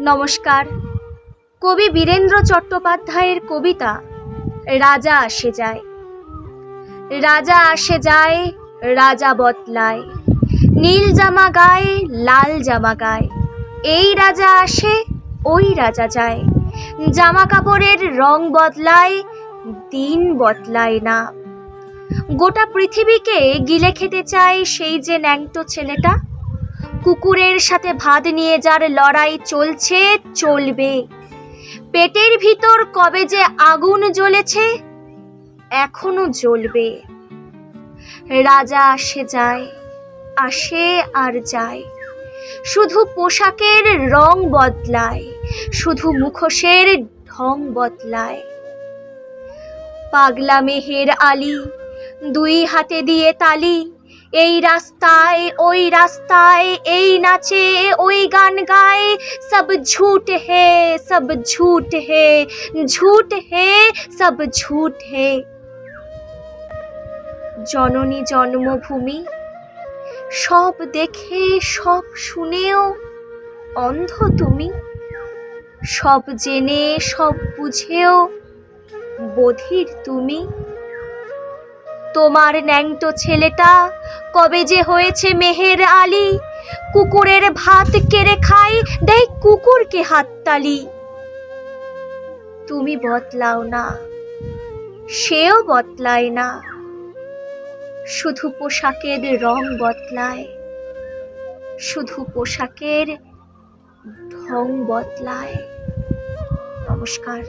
নমস্কার। কবি বীরেন্দ্র চট্টোপাধ্যায়ের কবিতা রাজা আসে যায়। রাজা আসে যায়, রাজা বদলায়, নীল জামা গায়ে লাল জামা গায়ে। এই রাজা আসে, ওই রাজা যায়, জামা কাপড়ের রং বদলায়, দিন বদলায় না। গোটা পৃথিবীকে গিলে খেতে চায় সেই যে ন্যাংটো ছেলেটা, কুকুরের সাথে ভাত নিয়ে যার লড়াই চলছে, চলবে। পেটের ভিতর কবে যে আগুন জ্বলেছে, এখনো জ্বলবে। রাজা আসে যায়, আসে আর যায়, শুধু পোশাকের রং বদলায়, শুধু মুখোশের ঢং বদলায়। পাগলা মেহের আলী দুই হাতে দিয়ে তালি, এই রাস্তায় ওই রাস্তায়, এই নাচে ওই গান গায়। সব ঝুট হে, সব ঝুট হে, ঝুট হে, সব ঝুট হে। জননী জন্মভূমি, সব দেখে সব শুনেও অন্ধ তুমি, সব জেনে সব বুঝেও বধির তুমি। তোমার ন্যাংটো ছেলেটা কবে যে হয়েছে মেহের আলী, কুকুরের ভাত কেড়ে খায়, দেয় কুকুরকে হাততালি। তুমি বদলাও না, সেও বদলায় না, শুধু পোশাকের রং বদলায়, শুধু পোশাকের ঢং বদলায়। নমস্কার।